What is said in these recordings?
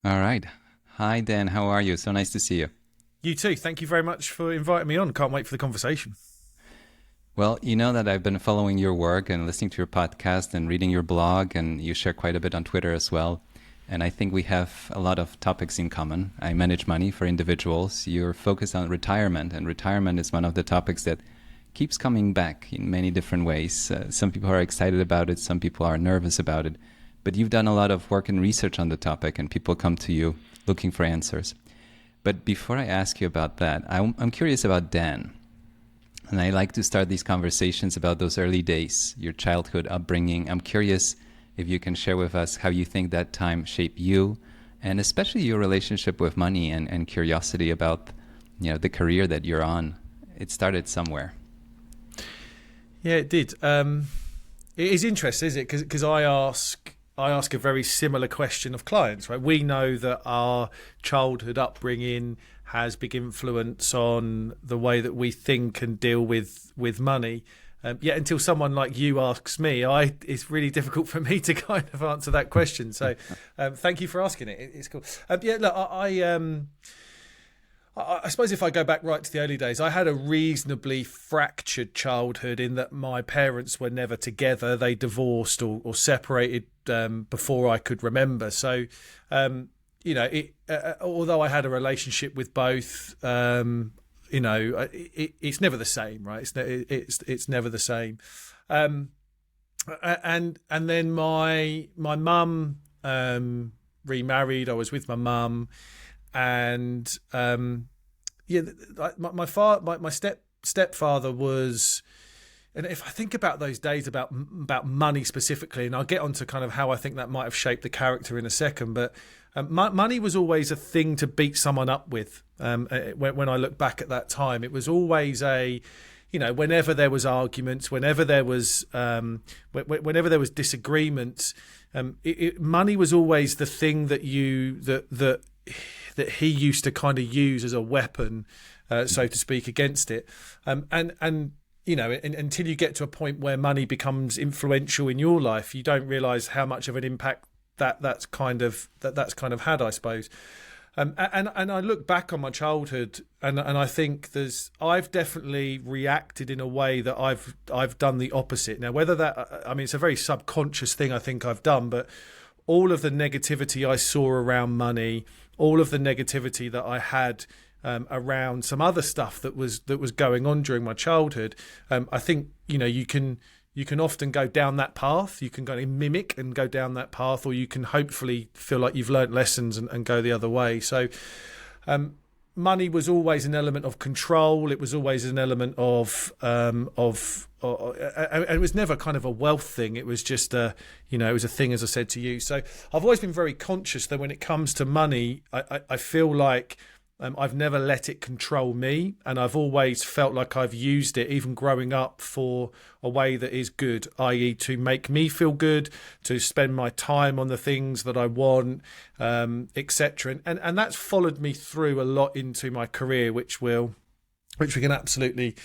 All right. Hi, Dan. How are you? So nice to see you. You too. Thank you very much for inviting me on. Can't wait for the conversation. Well, you know that I've been following your work and listening to your podcast and reading your blog, and you share quite a bit on Twitter as well. And I think we have a lot of topics in common. I manage money for individuals. You're focused on retirement, and retirement is one of the topics that keeps coming back in many different ways. Some people are excited about it, some people are nervous about it. But you've done a lot of work and research on the topic, and people come to you looking for answers. But before I ask you about that, I'm curious about Dan. And I like to start these conversations about those early days, your childhood upbringing. I'm curious if you can share with us how you think that time shaped you, and especially your relationship with money and curiosity about, the career that you're on. It started somewhere. Yeah, it did. It is interesting, is it? Because I ask a very similar question of clients, right? We know that our childhood upbringing has big influence on the way that we think and deal with money. Yet until someone like you asks me, it's really difficult for me to kind of answer that question. So thank you for asking it. It's cool. Look, I suppose if I go back right to the early days, I had a reasonably fractured childhood in that my parents were never together. They divorced or separated before I could remember. So, although I had a relationship with both, it's never the same, right? It's never the same. And then my mum remarried. I was with my mum. And my stepfather was, and if I think about those days about money specifically, and I'll get onto kind of how I think that might have shaped the character in a second, but money was always a thing to beat someone up with. When I look back at that time, it was always whenever there was arguments, whenever there was disagreements, money was always the thing that that he used to kind of use as a weapon, so to speak, against it. Until you get to a point where money becomes influential in your life, you don't realise how much of an impact that's kind of had, I suppose. And I look back on my childhood, and I think I've definitely reacted in a way that I've done the opposite. Now, whether it's a very subconscious thing I think I've done, but all of the negativity I saw around money, all of the negativity that I had around some other stuff that was going on during my childhood, I think you can often go down that path. You can go and mimic and go down that path, or you can hopefully feel like you've learnt lessons and go the other way. So money was always an element of control. It was always an element of and it was never kind of a wealth thing. It was just it was a thing, as I said to you. So I've always been very conscious that when it comes to money, I feel like I've never let it control me, and I've always felt like I've used it, even growing up, for a way that is good, i.e. to make me feel good, to spend my time on the things that I want, etc. And that's followed me through a lot into my career, which we can absolutely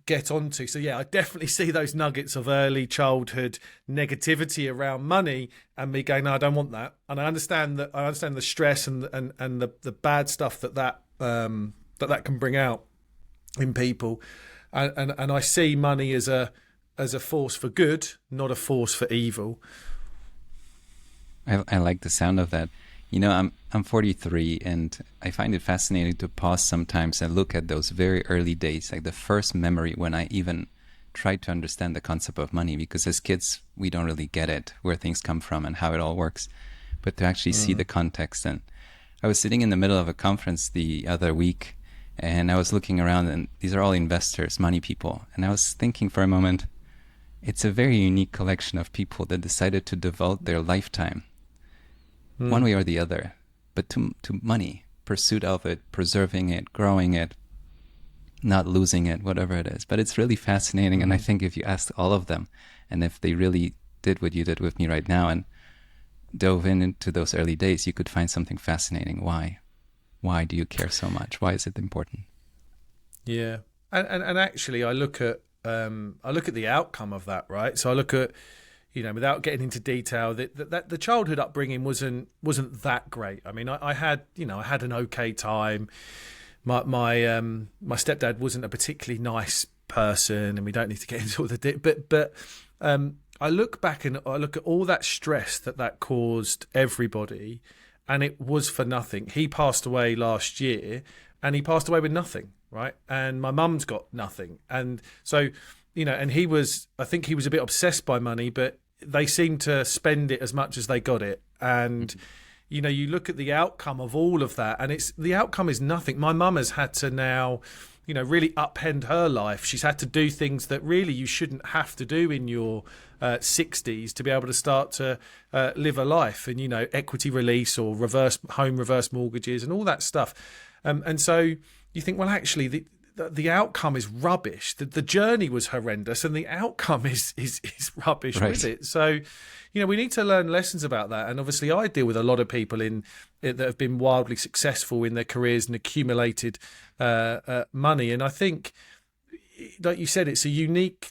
get onto. So yeah, I definitely see those nuggets of early childhood negativity around money, and me going, no, I don't want that. And I understand the stress and the bad stuff that can bring out in people, and I see money as a force for good, not a force for evil. I like the sound of that. I'm 43, and I find it fascinating to pause sometimes and look at those very early days, like the first memory when I even tried to understand the concept of money, because as kids, we don't really get it, where things come from and how it all works, but to actually see the context. And I was sitting in the middle of a conference the other week, and I was looking around, and these are all investors, money people. And I was thinking for a moment, it's a very unique collection of people that decided to devote their lifetime one way or the other, but to money, pursuit of it, preserving it, growing it, not losing it, whatever it is. But it's really fascinating. And I think if you asked all of them, and if they really did what you did with me right now and dove into those early days, you could find something fascinating. Why? Why do you care so much? Why is it important? Yeah. And actually I look at the outcome of that, right? So I look at, without getting into detail, that the childhood upbringing wasn't that great. I mean, I had an okay time. My stepdad wasn't a particularly nice person, and we don't need to get into all the but I look back and I look at all that stress that caused everybody, and it was for nothing. He passed away last year, and he passed away with nothing, right? And my mum's got nothing, and so and I think he was a bit obsessed by money, but they seemed to spend it as much as they got it. And you look at the outcome of all of that, and the outcome is nothing. My mum has had to now really upend her life. She's had to do things that really you shouldn't have to do in your 60s to be able to start to live a life, and equity release or reverse mortgages and all that stuff. And so you think, well, actually the outcome is rubbish. The journey was horrendous, and the outcome is rubbish with it. So, we need to learn lessons about that. And obviously, I deal with a lot of people that have been wildly successful in their careers and accumulated money. And I think, like you said, it's a unique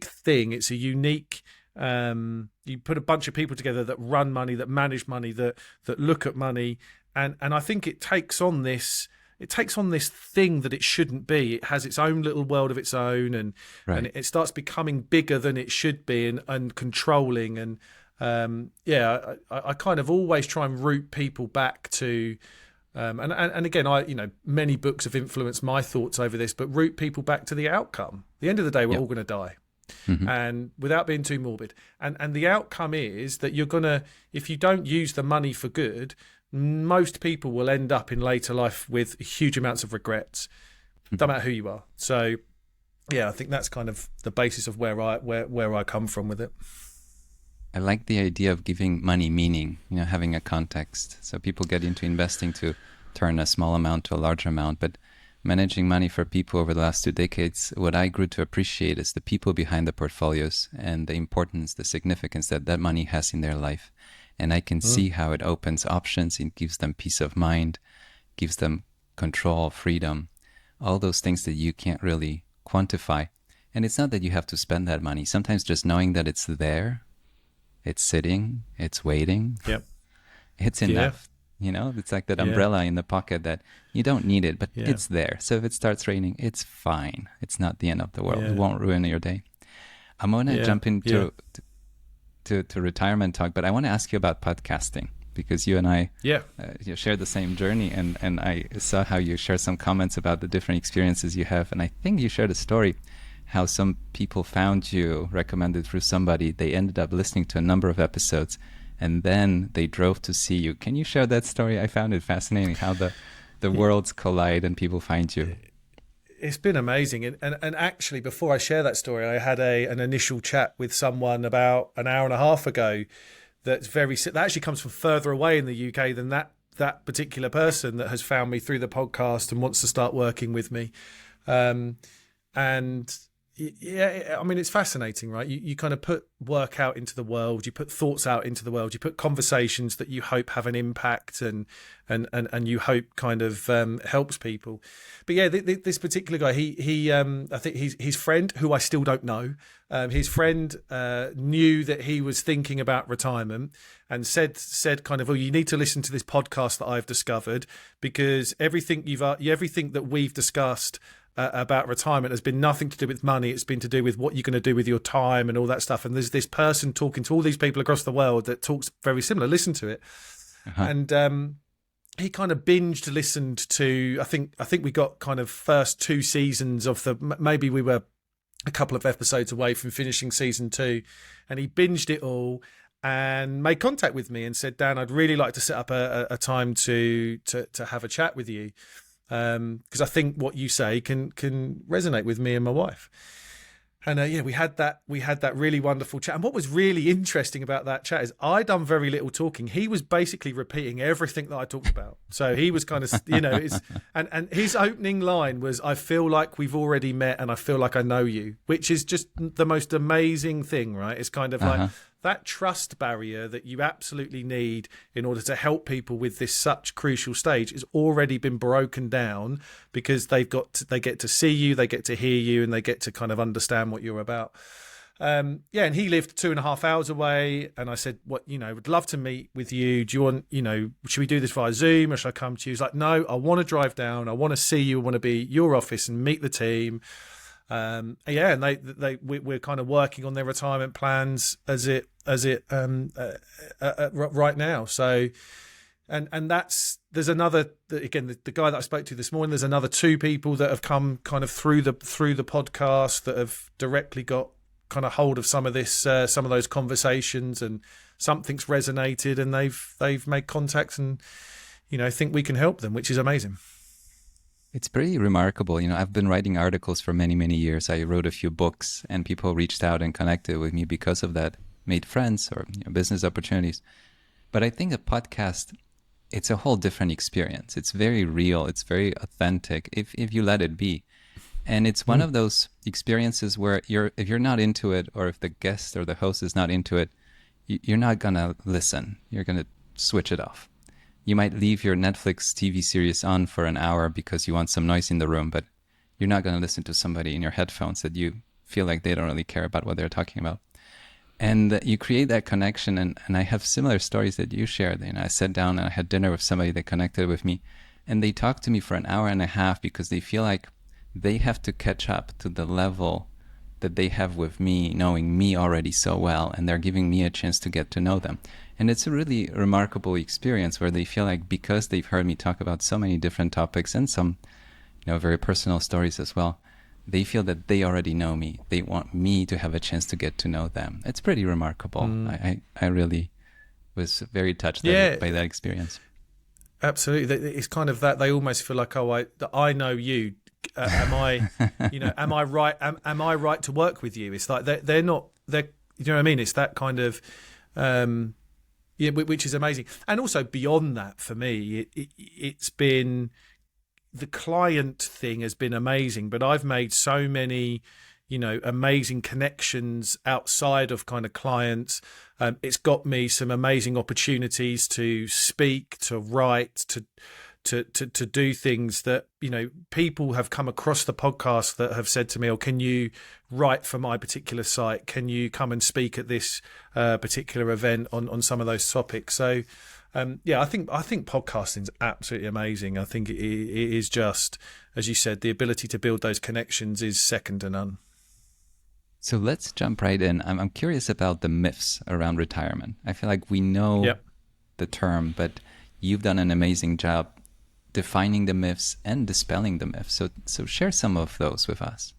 thing. It's a unique. You put a bunch of people together that run money, that manage money, that look at money, and I think it takes on this. It takes on this thing that it shouldn't be. It has its own little world of its own, and it starts becoming bigger than it should be, and controlling. And I kind of always try and root people back to, and again, many books have influenced my thoughts over this, but root people back to the outcome. At the end of the day, we're all going to die. Mm-hmm. And without being too morbid, and the outcome is that you're gonna, if you don't use the money for good, most people will end up in later life with huge amounts of regrets, no matter who you are. So, I think that's kind of the basis of where I come from with it. I like the idea of giving money meaning, having a context. So people get into investing to turn a small amount to a larger amount, but managing money for people over the last 2 decades, what I grew to appreciate is the people behind the portfolios and the importance, the significance that money has in their life. And I can see how it opens options. It gives them peace of mind, gives them control, freedom, all those things that you can't really quantify. And it's not that you have to spend that money. Sometimes just knowing that it's there, it's sitting, it's waiting, it's enough. It's like that umbrella in the pocket that you don't need it, but it's there. So if it starts raining, it's fine. It's not the end of the world. It won't ruin your day. I'm going to jump into... To retirement talk, but I want to ask you about podcasting, because you and I you share the same journey, and I saw how you share some comments about the different experiences you have, and I think you shared a story how some people found you recommended through somebody. They ended up listening to a number of episodes, and then they drove to see you. Can you share that story? I found it fascinating how the worlds collide and people find you. It's been amazing. And actually, before I share that story, I had an initial chat with someone about an hour and a half ago that actually comes from further away in the UK than that particular person that has found me through the podcast and wants to start working with me. And I mean, it's fascinating, right? You kind of put work out into the world, you put thoughts out into the world, you put conversations that you hope have an impact and you hope kind of helps people. But this particular guy, he I think his friend, who I still don't know, his friend knew that he was thinking about retirement and said kind of, well, you need to listen to this podcast that I've discovered, because everything that we've discussed about retirement has been nothing to do with money. It's been to do with what you're going to do with your time and all that stuff. And there's this person talking to all these people across the world that talks very similar. Listen to it. And he kind of binged listened to, I think we got kind of first 2 seasons of maybe we were a couple of episodes away from finishing season 2, and he binged it all and made contact with me and said, Dan, I'd really like to set up a time to have a chat with you. Because I think what you say can resonate with me and my wife. And we had that really wonderful chat. And what was really interesting about that chat is I done very little talking. He was basically repeating everything that I talked about. So he was kind of, and his opening line was, I feel like we've already met and I feel like I know you, which is just the most amazing thing, right? It's kind of like that trust barrier that you absolutely need in order to help people with this such crucial stage has already been broken down, because they get to see you, they get to hear you, and they get to kind of understand what you're about. yeah, and he lived 2.5 hours away. And I said, would love to meet with you. Do you want, should we do this via Zoom or should I come to you? He's like, no, I want to drive down. I want to see you. I want to be at your office and meet the team. And we're kind of working on their retirement plans right now. So, and there's another, again, the guy that I spoke to this morning, there's another 2 people that have come kind of through the podcast that have directly got kind of hold of some of those conversations, and something's resonated, and they've made contacts and, think we can help them, which is amazing. It's pretty remarkable. I've been writing articles for many, many years. I wrote a few books, and people reached out and connected with me because of that, made friends or business opportunities. But I think a podcast, it's a whole different experience. It's very real. It's very authentic if you let it be. And it's one of those experiences where if you're not into it, or if the guest or the host is not into it, you're not going to listen. You're going to switch it off. You might leave your Netflix TV series on for an hour because you want some noise in the room, but you're not going to listen to somebody in your headphones that you feel like they don't really care about what they're talking about. And you create that connection. And I have similar stories that you shared. I sat down and I had dinner with somebody that connected with me, and they talked to me for an hour and a half because they feel like they have to catch up to the level that they have with me, knowing me already so well, and they're giving me a chance to get to know them. And it's a really remarkable experience where they feel like, because they've heard me talk about so many different topics and some, very personal stories as well, they feel that they already know me. They want me to have a chance to get to know them. It's pretty remarkable. I really was very touched by that experience. Absolutely. It's kind of that they almost feel like, I know you. Am I right? Am I right to work with you? It's like they're not. You know what I mean? It's that kind of. Which is amazing. And also beyond that, for me, it's been, the client thing has been amazing, but I've made so many, amazing connections outside of kind of clients. It's got me some amazing opportunities to speak, to write, to do things that, people have come across the podcast that have said to me, can you write for my particular site? Can you come and speak at this particular event on some of those topics? So, I think podcasting is absolutely amazing. I think it is just, as you said, the ability to build those connections is second to none. So let's jump right in. I'm curious about the myths around retirement. I feel like we know the term, but you've done an amazing job defining the myths and dispelling the myths. So share some of those with us.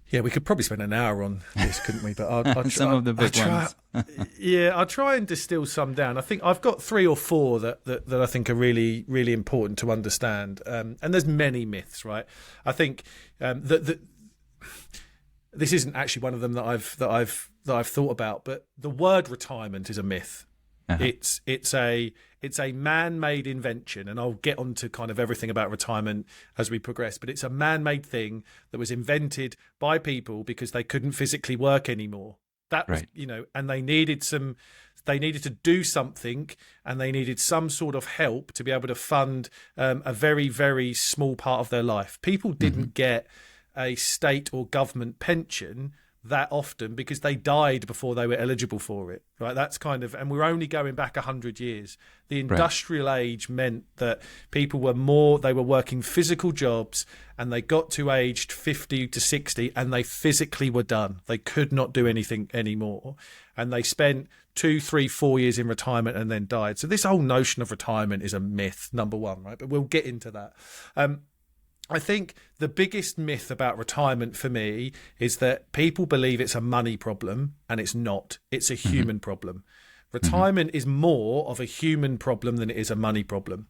Yeah, we could probably spend an hour on this, couldn't we? But I'll try, some of the big ones. I'll try and distill some down. I think I've got 3 or 4 that I think are really, really important to understand. And there's many myths, right? I think that this isn't actually one of them that I've thought about, but the word retirement is a myth. Uh-huh. It's a man-made invention, and I'll get on to kind of everything about retirement as we progress, but it's a man-made thing that was invented by people because they couldn't physically work anymore. That was, and they needed to do something, and they needed some sort of help to be able to fund a very, very small part of their life. People didn't get a state or government pension that often because they died before they were eligible for it, right? That's kind of, and we're only going back 100 years. The industrial age meant that people they were working physical jobs, and they got to aged 50 to 60 and they physically were done. They could not do anything anymore. And they spent 2, 3, 4 years in retirement and then died. So this whole notion of retirement is a myth, number one, right? But we'll get into that. I think the biggest myth about retirement for me is that people believe it's a money problem, and it's not. It's a human problem. Retirement is more of a human problem than it is a money problem.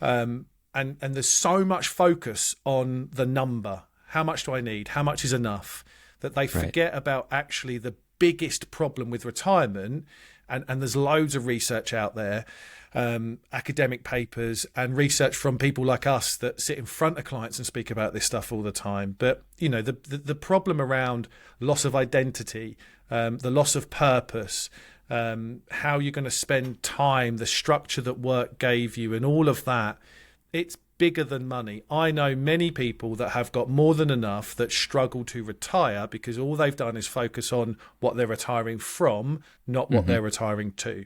And there's so much focus on the number. How much do I need? How much is enough? That they forget about actually the biggest problem with retirement. And there's loads of research out there, academic papers and research from people like us that sit in front of clients and speak about this stuff all the time. But, the problem around loss of identity, the loss of purpose, how you're going to spend time, the structure that work gave you, and all of that, it's bigger than money. I know many people that have got more than enough that struggle to retire because all they've done is focus on what they're retiring from, not what they're retiring to.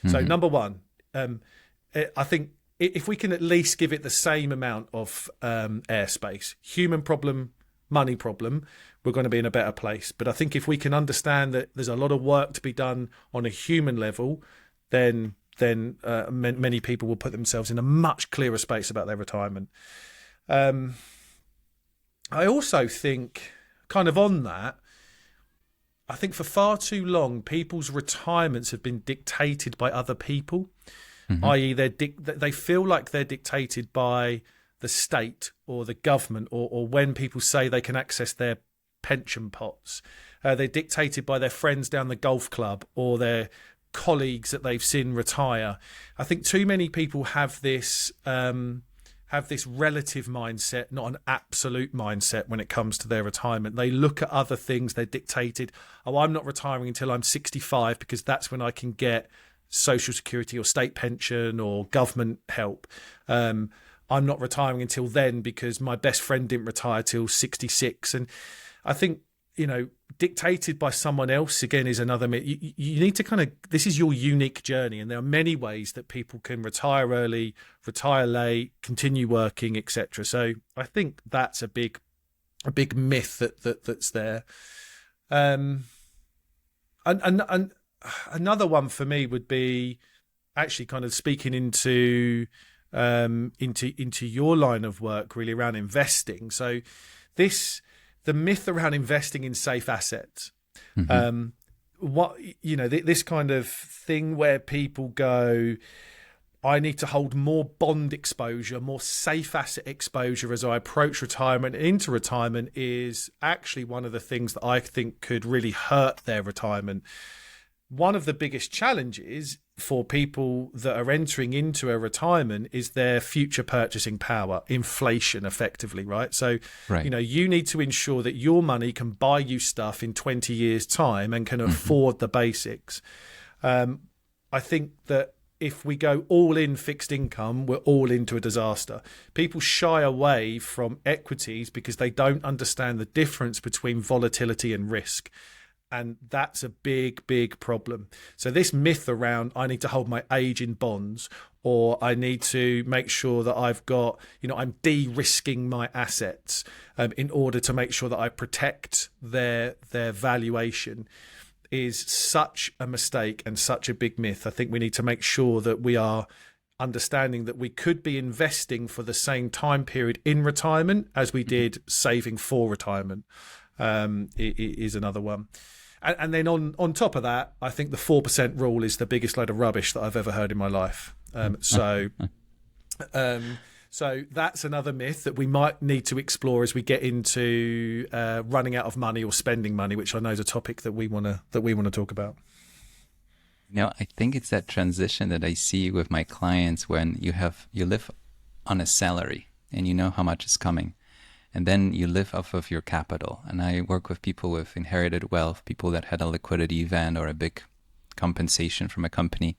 So number one, I think if we can at least give it the same amount of airspace, human problem, money problem, we're going to be in a better place. But I think if we can understand that there's a lot of work to be done on a human level, then many people will put themselves in a much clearer space about their retirement. I also think, kind of on that, I think for far too long, people's retirements have been dictated by other people, i.e. they feel like they're dictated by the state or the government, or when people say they can access their pension pots. They're dictated by their friends down the golf club or their colleagues that they've seen retire. I think too many people have this relative mindset, not an absolute mindset when it comes to their retirement. They look at other things, they're dictated. Oh, I'm not retiring until I'm 65 because that's when I can get social security or state pension or government help. I'm not retiring until then because my best friend didn't retire till 66. And I think, dictated by someone else, again, is another myth. You need to this is your unique journey. And there are many ways that people can retire early, retire late, continue working, etc. So I think that's a big myth that's there. And another one for me would be actually kind of speaking into your line of work, really around investing. So the myth around investing in safe assets. This kind of thing where people go, I need to hold more bond exposure, more safe asset exposure as I approach retirement and into retirement, is actually one of the things that I think could really hurt their retirement. One of the biggest challenges for people that are entering into a retirement is their future purchasing power, inflation, effectively, right? So, right. You need to ensure that your money can buy you stuff in 20 years' time and can afford the basics. I think that if we go all in fixed income, we're all into a disaster. People shy away from equities because they don't understand the difference between volatility and risk. And that's a big, big problem. So this myth around I need to hold my age in bonds, or I need to make sure that I've got, I'm de-risking my assets in order to make sure that I protect their valuation, is such a mistake and such a big myth. I think we need to make sure that we are understanding that we could be investing for the same time period in retirement as we did saving for retirement. Is another one. And then on top of that, I think the 4% rule is the biggest load of rubbish that I've ever heard in my life. So that's another myth that we might need to explore as we get into running out of money or spending money, which I know is a topic that we want to talk about. I think it's that transition that I see with my clients when you live on a salary and you know how much is coming. And then you live off of your capital. And I work with people with inherited wealth, people that had a liquidity event or a big compensation from a company.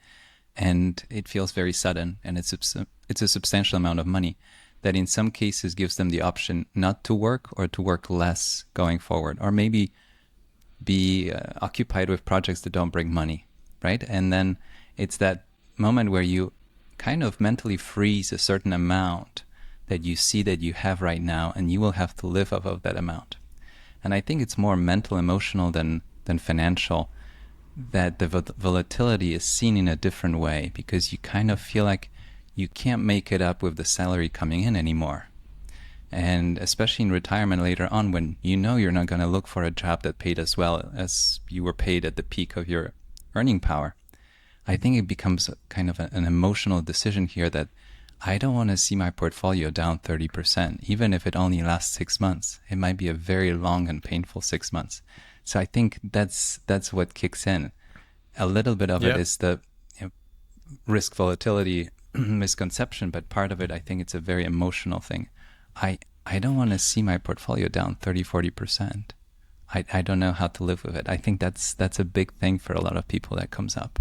And it feels very sudden. And it's a substantial amount of money that in some cases gives them the option not to work or to work less going forward. Or maybe be occupied with projects that don't bring money, right? And then it's that moment where you kind of mentally freeze a certain amount that you see that you have right now, and you will have to live off of that amount. And I think it's more mental, emotional than financial, that the volatility is seen in a different way, because you kind of feel like you can't make it up with the salary coming in anymore. And especially in retirement later on, when you're not going to look for a job that paid as well as you were paid at the peak of your earning power. I think it becomes kind of an emotional decision here that I don't want to see my portfolio down 30%, even if it only lasts 6 months. It might be a very long and painful 6 months. So I think that's what kicks in. A little bit of it is the risk volatility misconception, but part of it, I think it's a very emotional thing. I don't want to see my portfolio down 30, 40%. I don't know how to live with it. I think that's a big thing for a lot of people that comes up.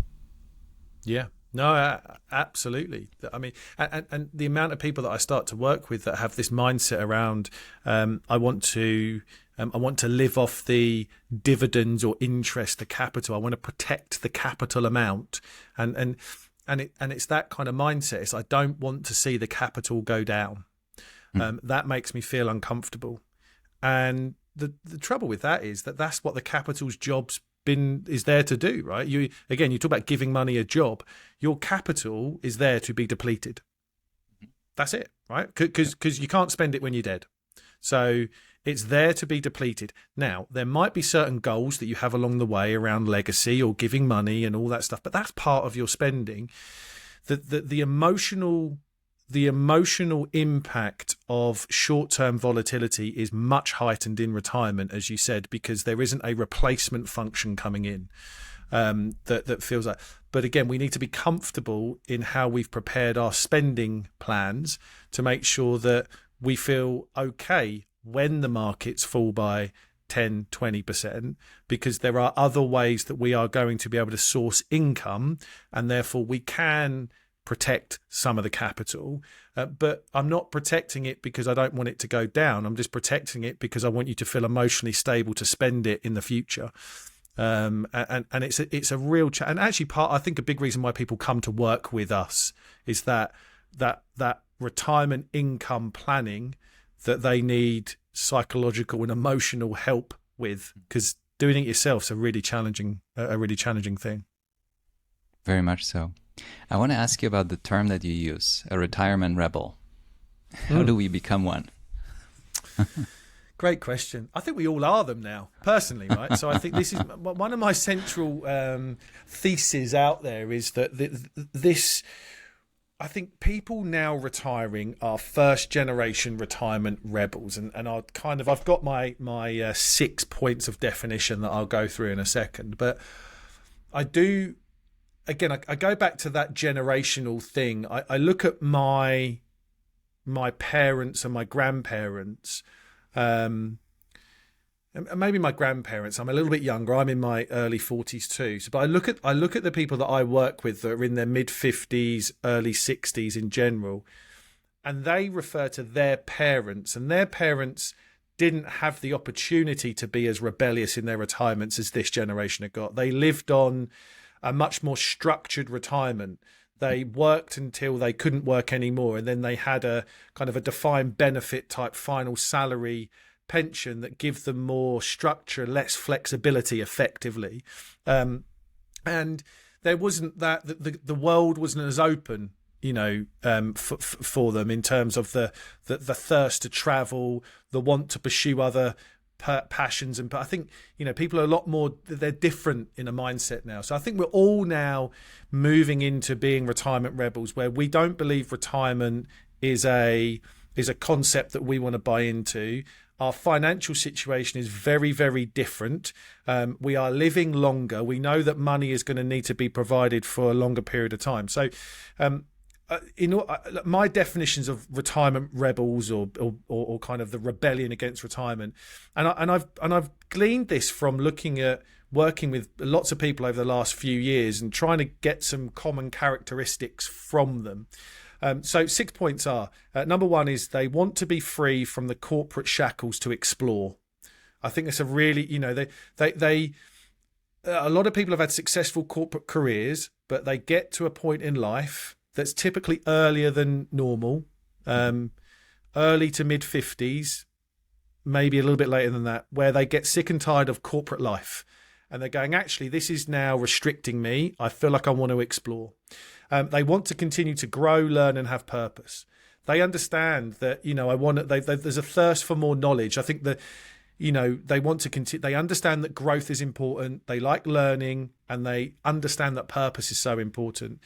Yeah. No, absolutely. I mean, and the amount of people that I start to work with that have this mindset around, I want to live off the dividends or interest, the capital. I want to protect the capital amount, and it's that kind of mindset. It's I don't want to see the capital go down. That makes me feel uncomfortable, and the trouble with that is that's what the capital's job's is there to do, right? You talk about giving money a job. Your capital is there to be depleted. That's it, right? Because you can't spend it when you're dead. So it's there to be depleted. Now, there might be certain goals that you have along the way around legacy or giving money and all that stuff, but that's part of your spending. The emotional impact of short-term volatility is much heightened in retirement, as you said, because there isn't a replacement function coming in that feels like. But again, we need to be comfortable in how we've prepared our spending plans to make sure that we feel okay when the markets fall by 10, 20%, because there are other ways that we are going to be able to source income, and therefore we can protect some of the capital, but I'm not protecting it because I don't want it to go down. I'm just protecting it because I want you to feel emotionally stable to spend it in the future. And it's a real and actually I think a big reason why people come to work with us is that retirement income planning that they need psychological and emotional help with, because doing it yourself is a really challenging thing. Very much so. I want to ask you about the term that you use, a retirement rebel. How do we become one? Great question. I think we all are them now, personally, right? So I think this is one of my central theses out there is that this, I think people now retiring are first generation retirement rebels. And I've got my 6 points of definition that I'll go through in a second. But I do, again, I go back to that generational thing. I look at my parents and my grandparents, and maybe my grandparents. I'm a little bit younger. I'm in my early 40s too. So, but I look at the people that I work with that are in their mid 50s, early 60s in general, and they refer to their parents, and their parents didn't have the opportunity to be as rebellious in their retirements as this generation have got. They lived on a much more structured retirement. They worked until they couldn't work anymore, and then they had a kind of a defined benefit type final salary pension that give them more structure, less flexibility effectively. And there wasn't that the world wasn't as open, for them in terms of the thirst to travel, the want to pursue other passions. And I think people are a lot more, they're different in a mindset now. So I think we're all now moving into being retirement rebels, where we don't believe retirement is a concept that we want to buy into. Our financial situation is very, very different. We are living longer. We know that money is going to need to be provided for a longer period of time. So my definitions of retirement rebels or kind of the rebellion against retirement, and I've gleaned this from looking at working with lots of people over the last few years and trying to get some common characteristics from them. So 6 points are, number one is they want to be free from the corporate shackles to explore. I think that's a really, they a lot of people have had successful corporate careers, but they get to a point in life that's typically earlier than normal, early to mid 50s, maybe a little bit later than that, where they get sick and tired of corporate life. And they're going, actually, this is now restricting me. I feel like I want to explore. They want to continue to grow, learn, and have purpose. They understand that, there's a thirst for more knowledge. I think that, they want to continue. They understand that growth is important. They like learning, and they understand that purpose is so important.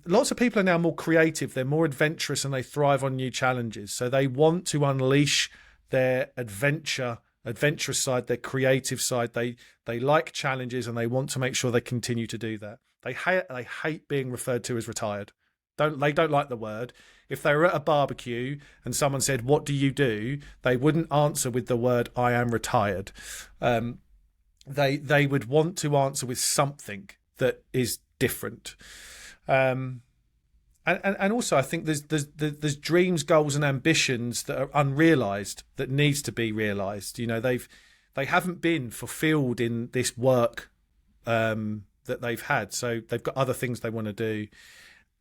Lots of people are now more creative. They're more adventurous, and they thrive on new challenges. So they want to unleash their adventurous side, their creative side. They like challenges, and they want to make sure they continue to do that. They hate being referred to as retired. They don't like the word. If they were at a barbecue and someone said, "What do you do?" they wouldn't answer with the word "I am retired." They would want to answer with something that is different. And also, I think there's dreams, goals, and ambitions that are unrealised that needs to be realised. You know, they haven't been fulfilled in this work that they've had, so they've got other things they want to do.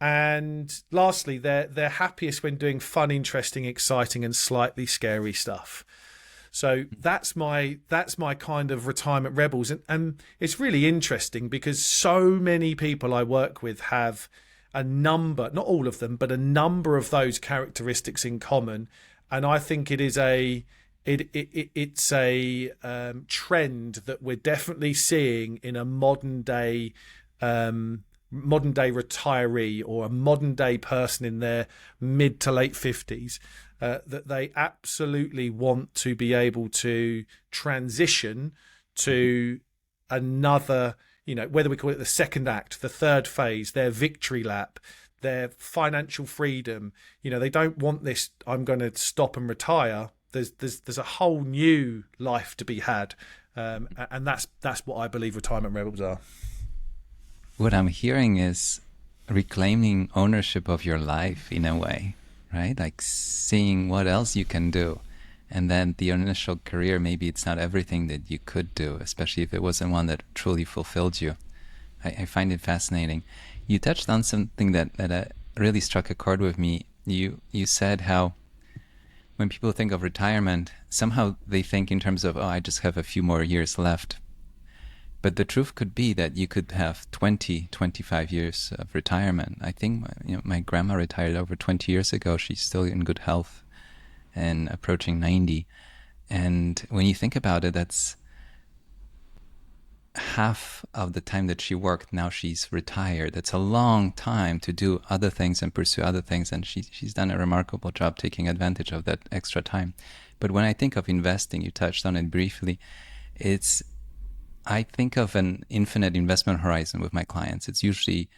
And lastly, they're happiest when doing fun, interesting, exciting, and slightly scary stuff. So that's my kind of retirement rebels, and it's really interesting because so many people I work with have a number, not all of them, but a number of those characteristics in common. And I think it is it's a trend that we're definitely seeing in a modern day retiree or a modern day person in their mid to late 50s, that they absolutely want to be able to transition to another, you know, whether we call it the second act, the third phase, their victory lap, their financial freedom. You know, they don't want this, I'm going to stop and retire. There's a whole new life to be had. And that's what I believe retirement rebels are. What I'm hearing is reclaiming ownership of your life in a way, right? Like seeing what else you can do. And then the initial career, maybe it's not everything that you could do, especially if it wasn't one that truly fulfilled you. I find it fascinating. You touched on something that really struck a chord with me. You said how when people think of retirement, somehow they think in terms of, oh, I just have a few more years left. But the truth could be that you could have 20, 25 years of retirement. I think my grandma retired over 20 years ago. She's still in good health and approaching 90. And when you think about it, that's half of the time that she worked. Now she's retired. That's a long time to do other things and pursue other things. And she's done a remarkable job taking advantage of that extra time. But when I think of investing, you touched on it briefly, I think of an infinite investment horizon with my clients. It's usually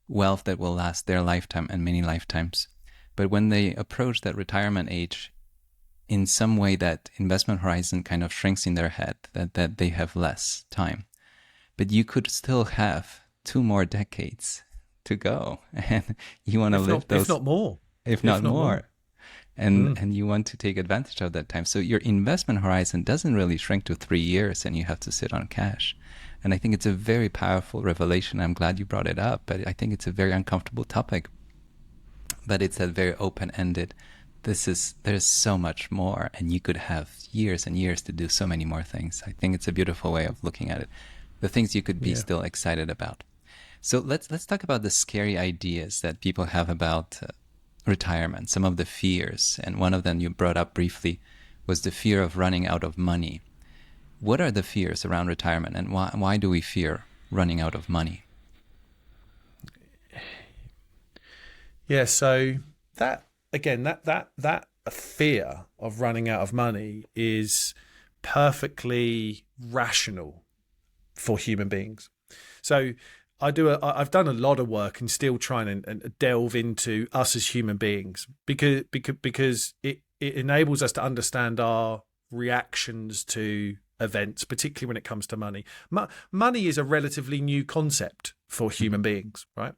wealth that will last their lifetime and many lifetimes. But when they approach that retirement age, in some way that investment horizon kind of shrinks in their head, that they have less time. But you could still have 2 more decades to go. And you want to live those... If not more. If not more. And you want to take advantage of that time. So your investment horizon doesn't really shrink to 3 years and you have to sit on cash. And I think it's a very powerful revelation. I'm glad you brought it up, but I think it's a very uncomfortable topic. But it's a very open-ended, there's so much more, and you could have years and years to do so many more things. I think it's a beautiful way of looking at it. The things you could be still excited about. So let's talk about the scary ideas that people have about retirement, some of the fears, and one of them you brought up briefly was the fear of running out of money. What are the fears around retirement, and why do we fear running out of money? Yeah, so that fear of running out of money is perfectly rational for human beings. So I've done a lot of work in still trying and delve into us as human beings because it enables us to understand our reactions to events, particularly when it comes to money. Money is a relatively new concept for human beings, right?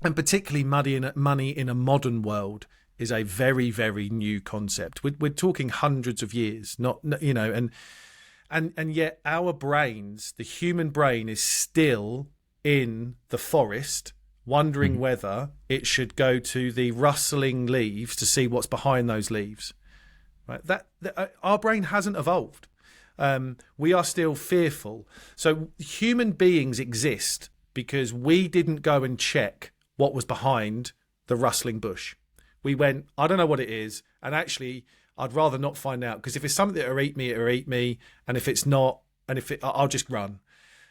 And particularly money in a modern world is a very, very new concept. We're talking hundreds of years, and yet our brains, the human brain, is still in the forest, wondering whether it should go to the rustling leaves to see what's behind those leaves. Right? Our brain hasn't evolved. We are still fearful. So human beings exist because we didn't go and check what was behind the rustling bush. We went, I don't know what it is, and actually I'd rather not find out, because if it's something that'll eat me, it'll eat me, and if it's not, I'll just run.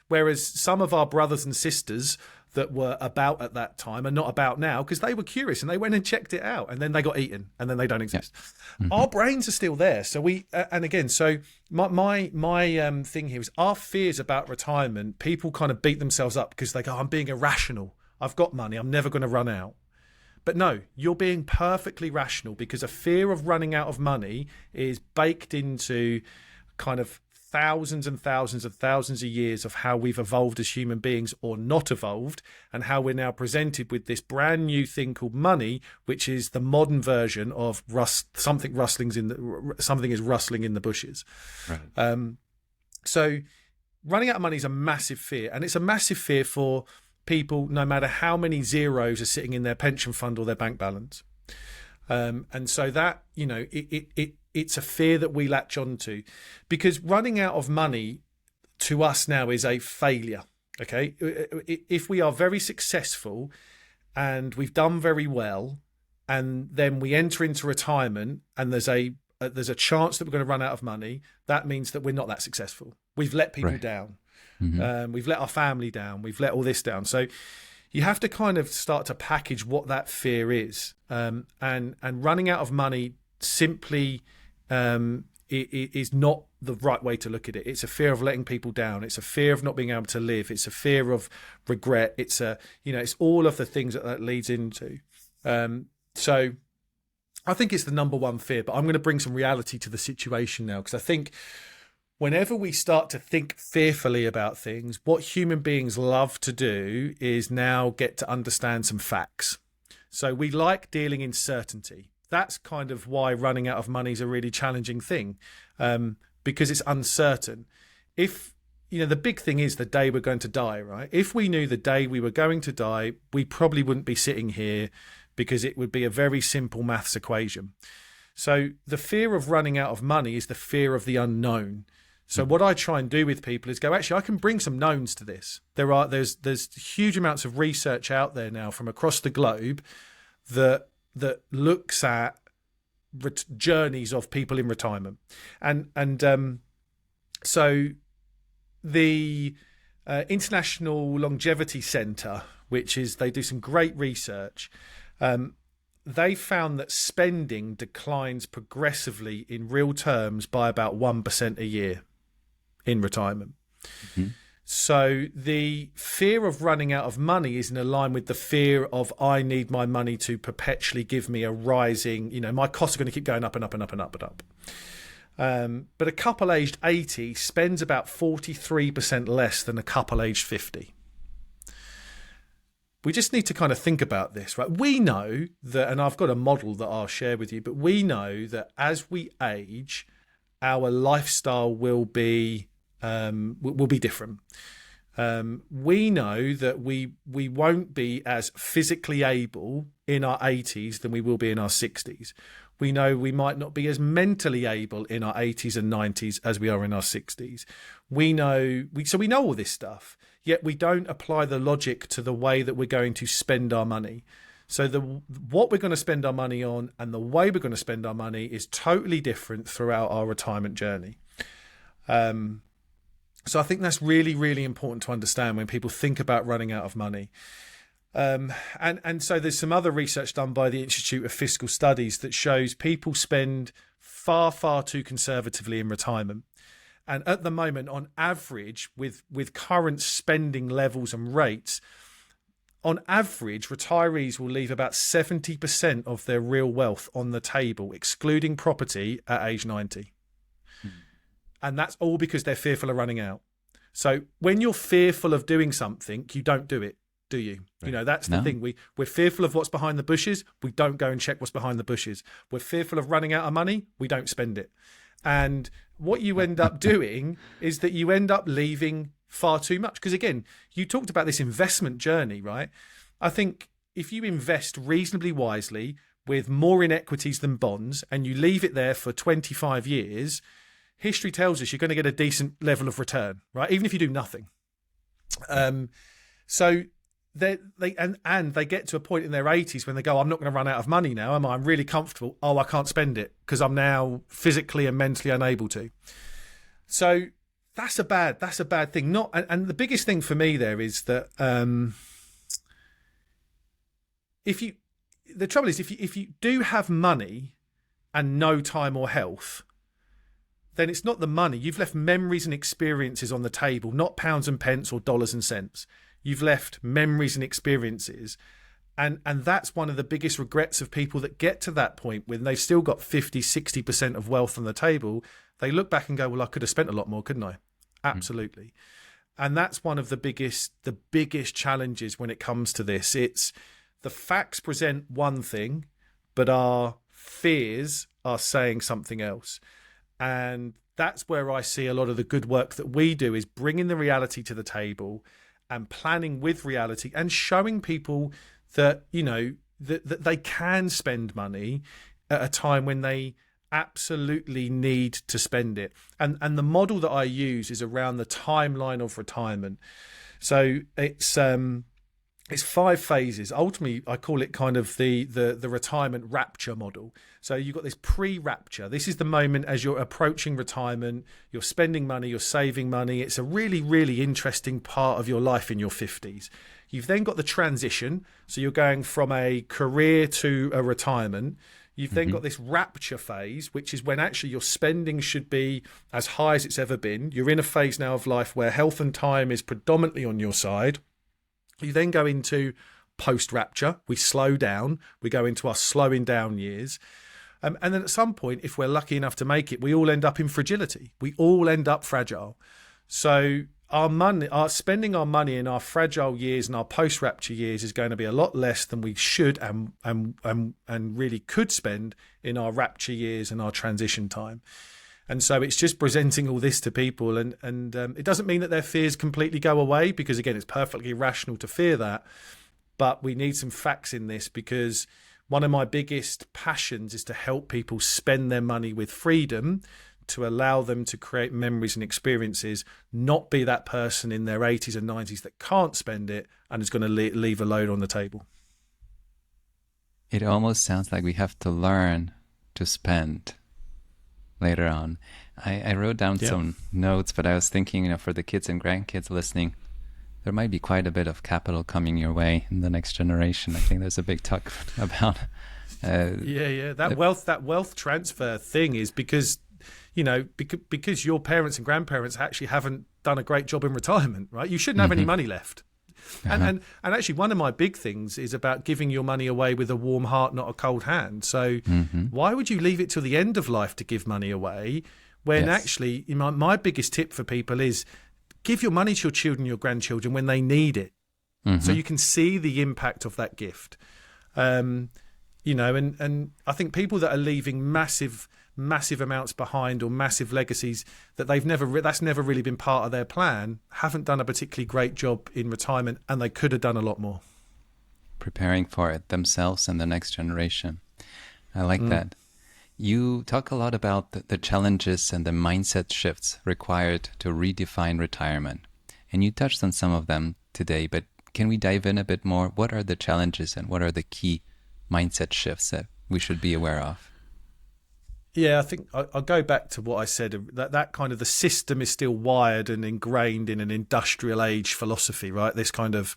Whereas some of our brothers and sisters that were about at that time are not about now because they were curious and they went and checked it out, and then they got eaten, and then they don't exist. Yeah. Our brains are still there. So my thing here is our fears about retirement. People kind of beat themselves up because they go, I'm being irrational. I've got money. I'm never going to run out. But no, you're being perfectly rational, because a fear of running out of money is baked into kind of thousands and thousands and thousands of years of how we've evolved as human beings or not evolved, and how we're now presented with this brand new thing called money, which is the modern version of something is rustling in the bushes. Right. So running out of money is a massive fear, and it's a massive fear for people no matter how many zeros are sitting in their pension fund or their bank balance. And so that, it's a fear that we latch onto, because running out of money to us now is a failure. Okay. If we are very successful and we've done very well, and then we enter into retirement and there's a chance that we're going to run out of money, that means that we're not that successful. We've let people down. Mm-hmm. We've let our family down. We've let all this down. So you have to kind of start to package what that fear is. And running out of money simply is not the right way to look at it. It's a fear of letting people down. It's a fear of not being able to live. It's a fear of regret. It's it's all of the things that leads into. So I think it's the number one fear, but I'm going to bring some reality to the situation now, because I think whenever we start to think fearfully about things, what human beings love to do is now get to understand some facts. So we like dealing in certainty. That's kind of why running out of money is a really challenging thing, because it's uncertain. If, the big thing is the day we're going to die, right? If we knew the day we were going to die, we probably wouldn't be sitting here, because it would be a very simple maths equation. So the fear of running out of money is the fear of the unknown. So what I try and do with people is go, actually, I can bring some knowns to this. There's huge amounts of research out there now from across the globe that looks at journeys of people in retirement. So the International Longevity Centre, they do some great research. They found that spending declines progressively in real terms by about 1% a year in retirement. Mm-hmm. So the fear of running out of money is in line with the fear of, I need my money to perpetually give me a rising, my costs are going to keep going up and up and up and up and up. But a couple aged 80 spends about 43% less than a couple aged 50. We just need to kind of think about this, right? We know that, and I've got a model that I'll share with you, but we know that as we age, our lifestyle will be different. We know that we won't be as physically able in our 80s than we will be in our 60s. We know we might not be as mentally able in our 80s and 90s as we are in our 60s. We know all this stuff, yet we don't apply the logic to the way that we're going to spend our money. So what we're going to spend our money on and the way we're going to spend our money is totally different throughout our retirement journey. So I think that's really, really important to understand when people think about running out of money. And so there's some other research done by the Institute of Fiscal Studies that shows people spend far, far too conservatively in retirement. And at the moment, on average, with current spending levels and rates, on average, retirees will leave about 70% of their real wealth on the table, excluding property, at age 90. And that's all because they're fearful of running out. So when you're fearful of doing something, you don't do it, do you? Right. That's the thing. We're fearful of what's behind the bushes. We don't go and check what's behind the bushes. We're fearful of running out of money. We don't spend it. And what you end up doing is that you end up leaving far too much. Because again, you talked about this investment journey, right? I think if you invest reasonably wisely with more in equities than bonds and you leave it there for 25 years, history tells us you're going to get a decent level of return, right? Even if you do nothing. So they get to a point in their 80s when they go, I'm not going to run out of money now, am I? I'm really comfortable. Oh, I can't spend it because I'm now physically and mentally unable to. So that's a bad thing. And the biggest thing for me there is that the trouble is if you do have money and no time or health, then it's not the money. You've left memories and experiences on the table, not pounds and pence or dollars and cents. You've left memories and experiences. And that's one of the biggest regrets of people that get to that point when they've still got 50-60% of wealth on the table. They look back and go, well, I could have spent a lot more, couldn't I? Absolutely. And that's one of the biggest challenges when it comes to this. It's the facts present one thing, but our fears are saying something else. And that's where I see a lot of the good work that we do, is bringing the reality to the table and planning with reality and showing people that, you know, that they can spend money at a time when they absolutely need to spend it. And the model that I use is around the timeline of retirement. So it's 5 phases. Ultimately, I call it kind of the retirement rapture model. So you've got this pre-rapture. This is the moment as you're approaching retirement, you're spending money, you're saving money. It's a really, really interesting part of your life in your 50s. You've then got the transition. So you're going from a career to a retirement. You've then got this rapture phase, which is when actually your spending should be as high as it's ever been. You're in a phase now of life where health and time is predominantly on your side. You then go into post-rapture. We slow down. We go into our slowing down years. And then at some point, if we're lucky enough to make it, we all end up in fragility. We all end up fragile. So spending our money in our fragile years and our post-rapture years is going to be a lot less than we should and really could spend in our rapture years and our transition time. And so it's just presenting all this to people, and it doesn't mean that their fears completely go away, because again, it's perfectly rational to fear that. But we need some facts in this, because one of my biggest passions is to help people spend their money with freedom, to allow them to create memories and experiences, not be that person in their 80s and 90s that can't spend it and is going to leave a load on the table. It almost sounds like we have to learn to spend later on. I wrote down some notes, but I was thinking, you know, for the kids and grandkids listening, there might be quite a bit of capital coming your way in the next generation. I think there's a big talk about that wealth transfer thing is because, you know, because your parents and grandparents actually haven't done a great job in retirement, right? You shouldn't have any money left. And actually, one of my big things is about giving your money away with a warm heart, not a cold hand. So why would you leave it till the end of life to give money away when actually, you know, my biggest tip for people is give your money to your children, your grandchildren when they need it. So you can see the impact of that gift. You know, and I think people that are leaving massive amounts behind or massive legacies that that's never really been part of their plan, haven't done a particularly great job in retirement, and they could have done a lot more. Preparing for it themselves and the next generation. I like that. You talk a lot about the challenges and the mindset shifts required to redefine retirement. And you touched on some of them today, but can we dive in a bit more? What are the challenges and what are the key mindset shifts that we should be aware of? Yeah, I think I'll go back to what I said, that kind of the system is still wired and ingrained in an industrial age philosophy, right? This kind of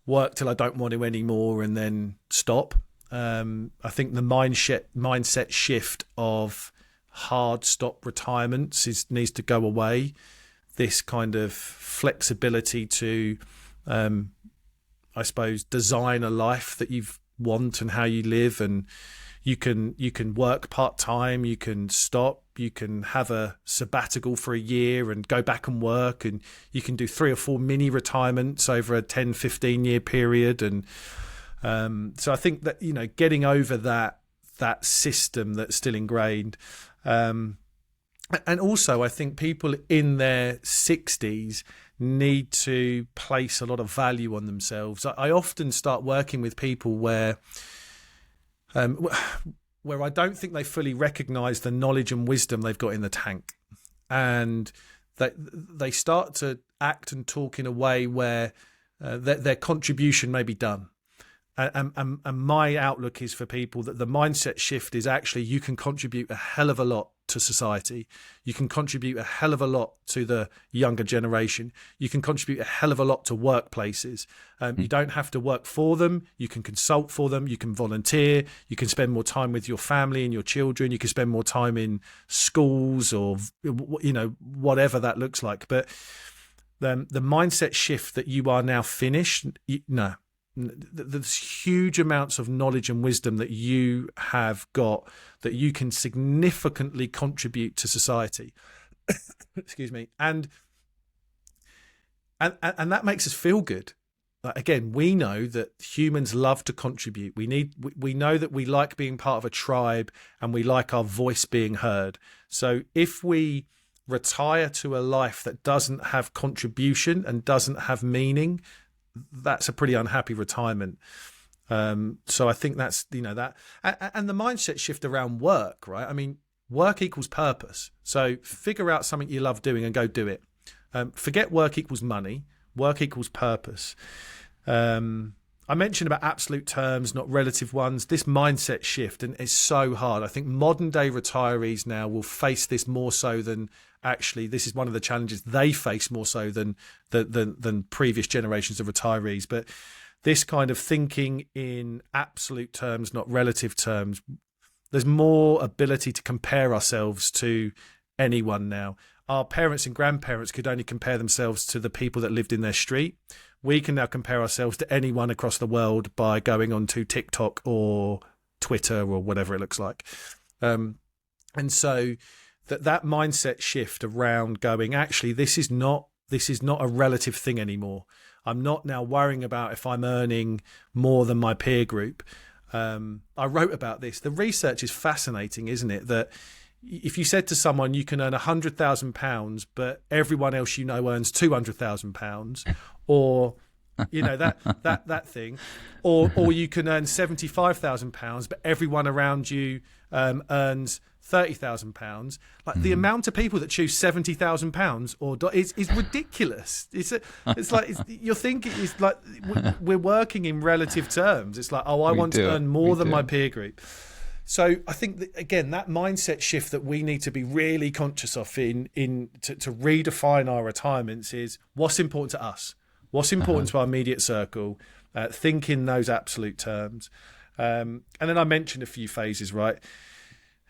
work till I don't want to anymore and then stop. I think the mindset shift of hard stop retirements needs to go away. This kind of flexibility to, I suppose, design a life that you want and how you live, and you can work part-time, you can stop, you can have a sabbatical for a year and go back and work, and you can do 3 or 4 mini retirements over a 10-15 year period. And so I think that, you know, getting over that system that's still ingrained, and also I think people in their 60s need to place a lot of value on themselves. I often start working with people where I don't think they fully recognise the knowledge and wisdom they've got in the tank, and they start to act and talk in a way where their contribution may be done. And my outlook is for people that the mindset shift is actually you can contribute a hell of a lot to society. You can contribute a hell of a lot to the younger generation. You can contribute a hell of a lot to workplaces. You don't have to work for them. You can consult for them. You can volunteer. You can spend more time with your family and your children. You can spend more time in schools or, you know, whatever that looks like. But the mindset shift that you are now finished, no. there's huge amounts of knowledge and wisdom that you have got that you can significantly contribute to society. Excuse me. And that makes us feel good. Again, we know that humans love to contribute. We know that we like being part of a tribe and we like our voice being heard. So if we retire to a life that doesn't have contribution and doesn't have meaning, that's a pretty unhappy retirement. So I think that's, that, and the mindset shift around work, right? I mean, work equals purpose. So figure out something you love doing and go do it. Forget work equals money. Work equals purpose. I mentioned about absolute terms, not relative ones. This mindset shift, and it's so hard. I think modern day retirees now will face this more so than actually. This is one of the challenges they face more so than previous generations of retirees. But this kind of thinking in absolute terms, not relative terms. There's more ability to compare ourselves to anyone now. Our parents and grandparents could only compare themselves to the people that lived in their street. We can now compare ourselves to anyone across the world by going onto TikTok or Twitter or whatever it looks like. And so that mindset shift around going, actually, this is not a relative thing anymore. I'm not now worrying about if I'm earning more than my peer group. I wrote about this. The research is fascinating, isn't it? That if you said to someone you can earn £100,000, but everyone else earns £200,000, or that thing, or you can earn £75,000, but everyone around you earns £30,000. Like the amount of people that choose £70,000 is ridiculous. You're thinking it's like we're working in relative terms. It's like, I want to earn more than my peer group. So I think that, again, that mindset shift that we need to be really conscious of to redefine our retirements is what's important to us, what's important to our immediate circle, think in those absolute terms. And then I mentioned a few phases, right?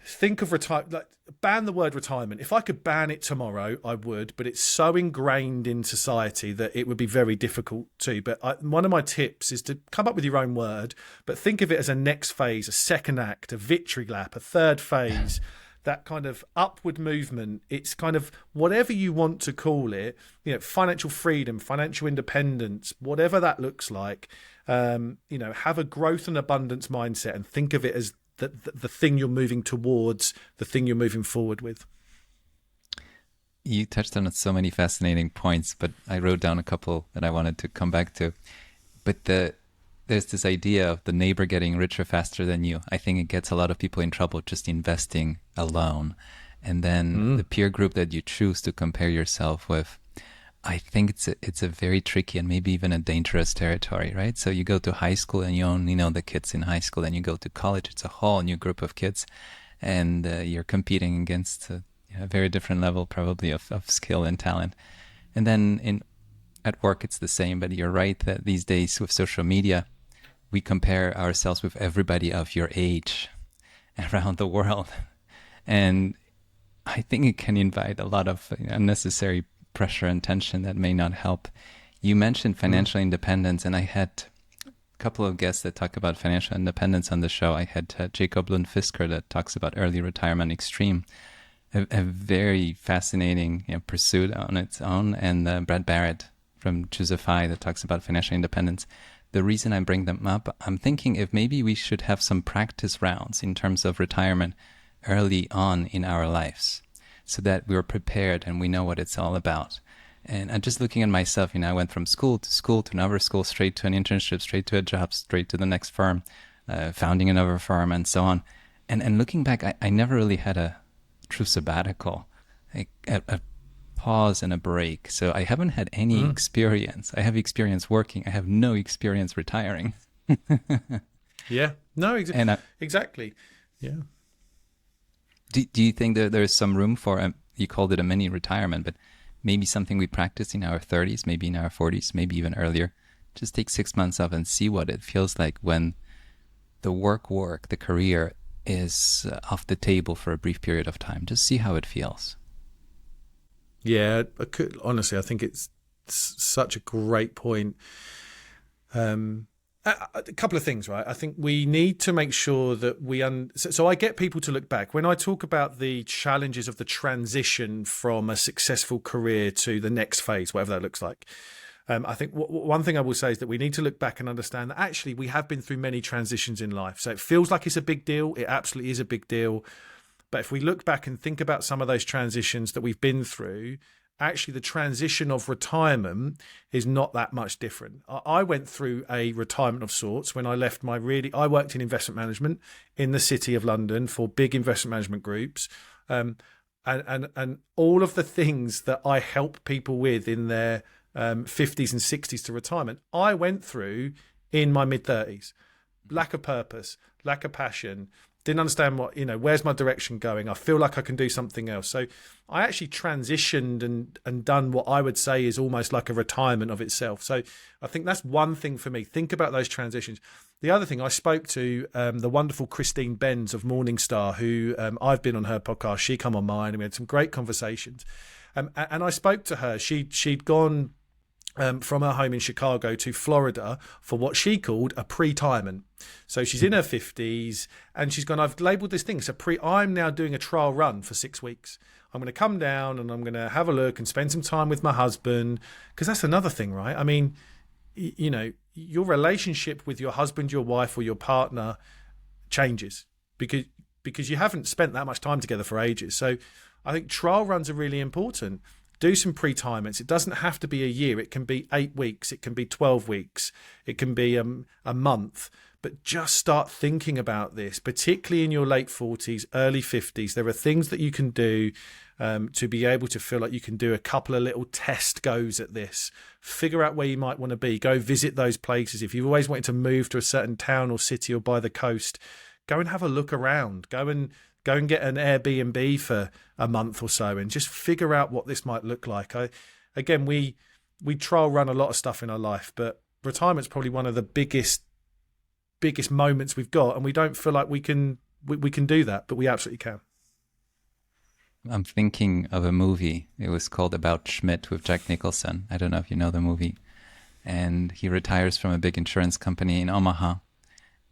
Think of ban the word retirement. If I could ban it tomorrow, I would, but it's so ingrained in society that it would be very difficult to. But one of my tips is to come up with your own word, but think of it as a next phase, a second act, a victory lap, a third phase, that kind of upward movement. It's kind of whatever you want to call it, financial freedom, financial independence, whatever that looks like. Have a growth and abundance mindset and think of it as the thing you're moving towards, the thing you're moving forward with. You touched on so many fascinating points, but I wrote down a couple that I wanted to come back to. But there's this idea of the neighbor getting richer faster than you. I think it gets a lot of people in trouble just investing alone. And then the peer group that you choose to compare yourself with, I think it's a very tricky and maybe even a dangerous territory, right? So you go to high school and you only know the kids in high school, and you go to college, it's a whole new group of kids, and you're competing against a very different level probably of skill and talent. And then at work it's the same, but you're right that these days with social media, we compare ourselves with everybody of your age around the world. And I think it can invite a lot of unnecessary pressure and tension that may not help. You mentioned financial independence, and I had a couple of guests that talk about financial independence on the show. I had Jacob Lund-Fisker that talks about early retirement extreme, a very fascinating pursuit on its own, and Brad Barrett from Justify that talks about financial independence. The reason I bring them up, I'm thinking if maybe we should have some practice rounds in terms of retirement early on in our lives, so that we're prepared and we know what it's all about. And I'm just looking at myself, I went from school to another school, straight to an internship, straight to a job, straight to the next firm, founding another firm, and so on. And looking back, I never really had a true sabbatical, a pause and a break. So I haven't had any experience. I have experience working. I have no experience retiring. Yeah, no, exactly. Yeah. Do you think that there's some room for, you called it a mini retirement, but maybe something we practice in our 30s, maybe in our 40s, maybe even earlier? Just take 6 months off and see what it feels like when the work, the career is off the table for a brief period of time. Just see how it feels. Yeah, honestly, I think it's such a great point. And A couple of things, right? I think we need to make sure that so I get people to look back when I talk about the challenges of the transition from a successful career to the next phase, whatever that looks like. I think one thing I will say is that we need to look back and understand that actually we have been through many transitions in life. So it feels like it's a big deal. It absolutely is a big deal. But if we look back and think about some of those transitions that we've been through, actually the transition of retirement is not that much different. I went through a retirement of sorts when I left I worked in investment management in the City of London for big investment management groups. And all of the things that I help people with in their 50s and 60s to retirement, I went through in my mid-30s. Lack of purpose, lack of passion, didn't understand where's my direction going. I feel like I can do something else. So I actually transitioned and done what I would say is almost like a retirement of itself. So I think that's one thing for me. Think about those transitions. The other thing, I spoke to the wonderful Christine Benz of Morningstar, who I've been on her podcast. She come on mine, and we had some great conversations. And I spoke to her. She'd gone from her home in Chicago to Florida for what she called a pre-retirement. So she's in her 50s and she's gone, I've labelled this thing. So I'm now doing a trial run for 6 weeks. I'm going to come down and I'm going to have a look and spend some time with my husband. Because that's another thing, right? I mean, your relationship with your husband, your wife or your partner changes because you haven't spent that much time together for ages. So I think trial runs are really important. Do some pre-retirements. It doesn't have to be a year. It can be 8 weeks. It can be 12 weeks. It can be a month. But just start thinking about this, particularly in your late 40s, early 50s. There are things that you can do to be able to feel like you can do a couple of little test goes at this. Figure out where you might want to be. Go visit those places. If you've always wanted to move to a certain town or city or by the coast, go and have a look around. Go and get an Airbnb for a month or so and just figure out what this might look like. We trial run a lot of stuff in our life, but retirement's probably one of the biggest moments we've got, and we don't feel like we can do that, but we absolutely can. I'm thinking of a movie. It was called About Schmidt with Jack Nicholson. I don't know if you know the movie. And he retires from a big insurance company in Omaha.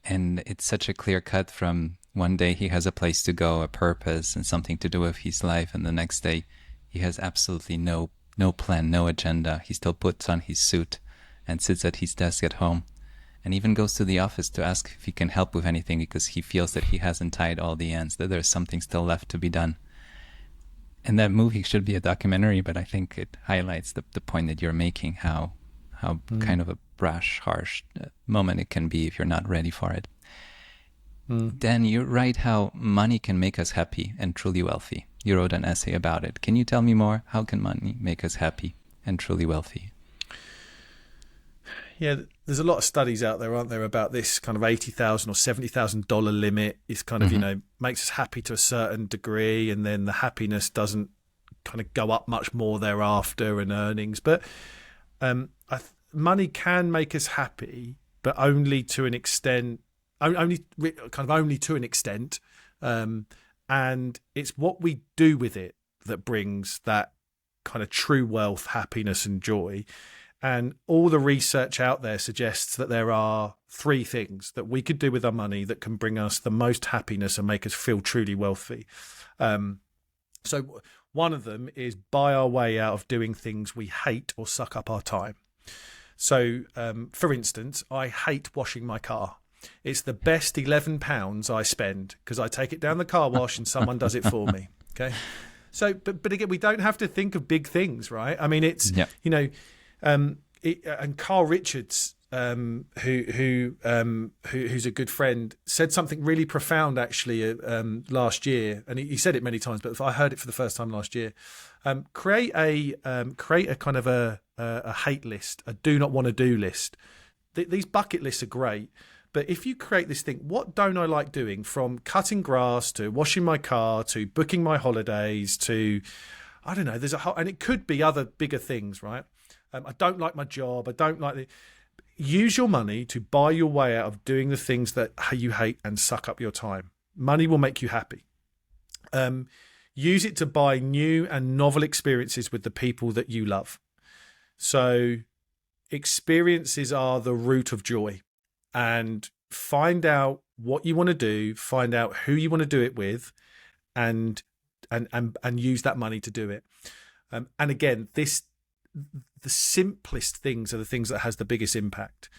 And it's such a clear cut from one day he has a place to go, a purpose, and something to do with his life. And the next day he has absolutely no plan, no agenda. He still puts on his suit and sits at his desk at home and even goes to the office to ask if he can help with anything because he feels that he hasn't tied all the ends, that there's something still left to be done. And that movie should be a documentary, but I think it highlights the point that you're making, how kind of a brash, harsh moment it can be if you're not ready for it. Dan, you write how money can make us happy and truly wealthy. You wrote an essay about it. Can you tell me more? How can money make us happy and truly wealthy? Yeah, there's a lot of studies out there, aren't there, about this kind of $80,000 or $70,000 limit. It's kind of, makes us happy to a certain degree, and then the happiness doesn't kind of go up much more thereafter and earnings. But money can make us happy, but only to an extent. Only to an extent, and it's what we do with it that brings that kind of true wealth, happiness, and joy. And all the research out there suggests that there are 3 things that we could do with our money that can bring us the most happiness and make us feel truly wealthy. So one of them is buy our way out of doing things we hate or suck up our time. So, for instance, I hate washing my car. It's the best £11 I spend because I take it down the car wash and someone does it for me. Okay. So, but again, we don't have to think of big things, right? I mean, it's, and Carl Richards, who's a good friend, said something really profound actually last year, and he said it many times, but I heard it for the first time last year. Create a kind of a hate list, a do not want to do list. These bucket lists are great. But if you create this thing, what don't I like doing, from cutting grass to washing my car to booking my holidays to, I don't know, there's a whole, and it could be other bigger things, right? I don't like my job. I don't like use your money to buy your way out of doing the things that you hate and suck up your time. Money will make you happy. Use it to buy new and novel experiences with the people that you love. So experiences are the root of joy. and find out what you want to do, find out who you want to do it with, and use that money to do it. And again, the simplest things are the things that has the biggest impact.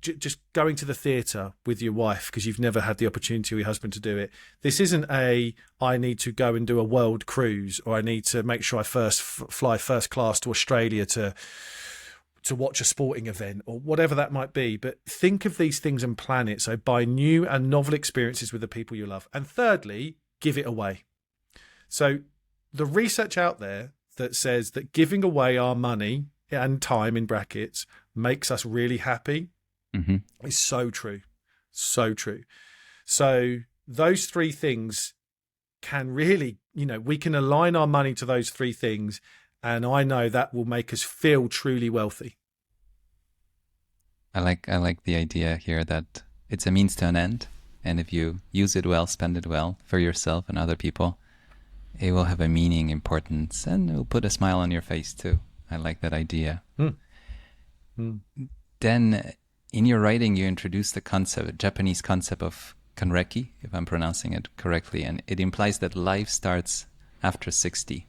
Just going to the theatre with your wife because you've never had the opportunity or your husband to do it. This isn't I need to go and do a world cruise, or I need to make sure I fly first class to Australia to watch a sporting event, or whatever that might be. But think of these things and plan it. So buy new and novel experiences with the people you love. And thirdly, give it away. So the research out there that says that giving away our money and time, in brackets, makes us really happy is so true. So true. So those three things can really, we can align our money to those three things, and I know that will make us feel truly wealthy. I like the idea here that it's a means to an end, and if you use it well, spend it well for yourself and other people, it will have a meaning, importance, and it will put a smile on your face too. I like that idea. Then, in your writing, you introduced the Japanese concept of kanreki, if I'm pronouncing it correctly, and it implies that life starts after 60.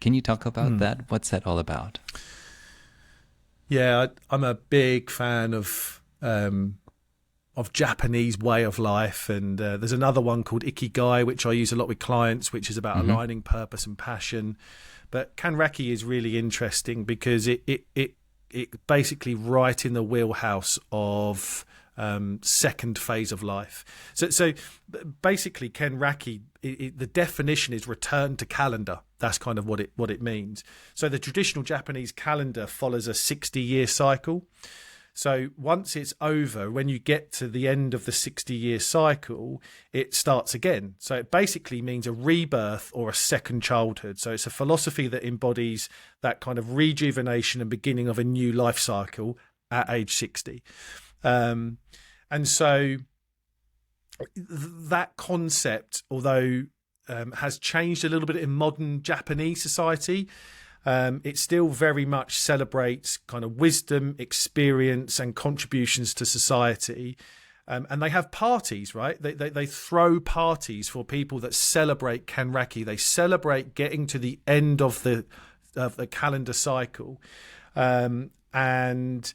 Can you talk about that? What's that all about? Yeah, I'm a big fan of Japanese way of life, and there's another one called Ikigai, which I use a lot with clients, which is about aligning purpose and passion. But kanreki is really interesting because it basically right in the wheelhouse of second phase of life. So basically, kanreki, the definition is return to calendar. That's kind of what it means. So the traditional Japanese calendar follows a 60-year cycle. So once it's over, when you get to the end of the 60-year cycle, it starts again. So it basically means a rebirth or a second childhood. So it's a philosophy that embodies that kind of rejuvenation and beginning of a new life cycle at age 60. And so that concept, although has changed a little bit in modern Japanese society, it still very much celebrates kind of wisdom, experience, and contributions to society. And they have parties, right? They throw parties for people that celebrate kanreki. They celebrate getting to the end of the calendar cycle, and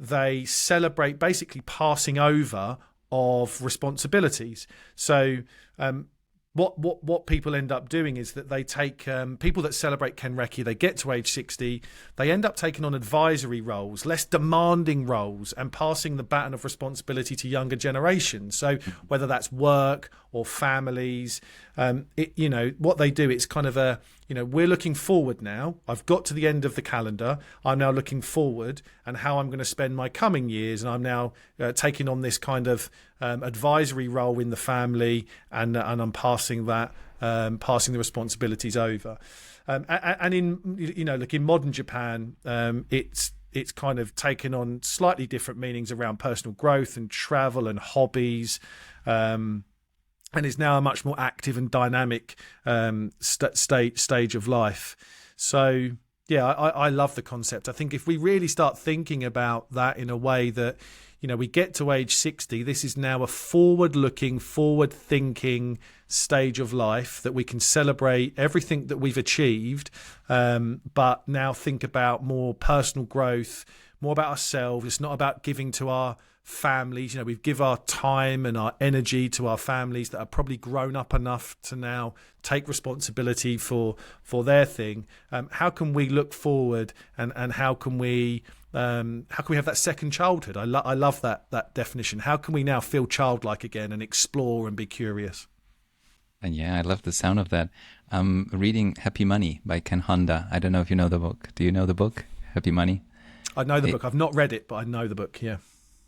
they celebrate basically passing over of responsibilities. So what people end up doing is that they take people that celebrate kanreki, they get to age 60, they end up taking on advisory roles, less demanding roles, and passing the baton of responsibility to younger generations. So whether that's work or families, what they do, it's kind of we're looking forward now. I've got to the end of the calendar. I'm now looking forward and how I'm going to spend my coming years. And I'm now taking on this kind of advisory role in the family, and I'm passing the responsibilities over. And in modern Japan, it's kind of taken on slightly different meanings around personal growth and travel and hobbies. And is now a much more active and dynamic stage of life. So, yeah, I love the concept. I think if we really start thinking about that in a way that, we get to age 60, this is now a forward-looking, forward-thinking stage of life that we can celebrate everything that we've achieved, but now think about more personal growth, more about ourselves. It's not about giving to our families. We give our time and our energy to our families that are probably grown up enough to now take responsibility for their thing. How can we look forward, and how can we have that second childhood? I love that definition. How can we now feel childlike again and explore and be curious? And yeah, I love the sound of that. I'm reading Happy Money by Ken Honda. I don't know if you know the book. Do you know the book, Happy Money? I know the book. I've not read it, but I know the book, yeah.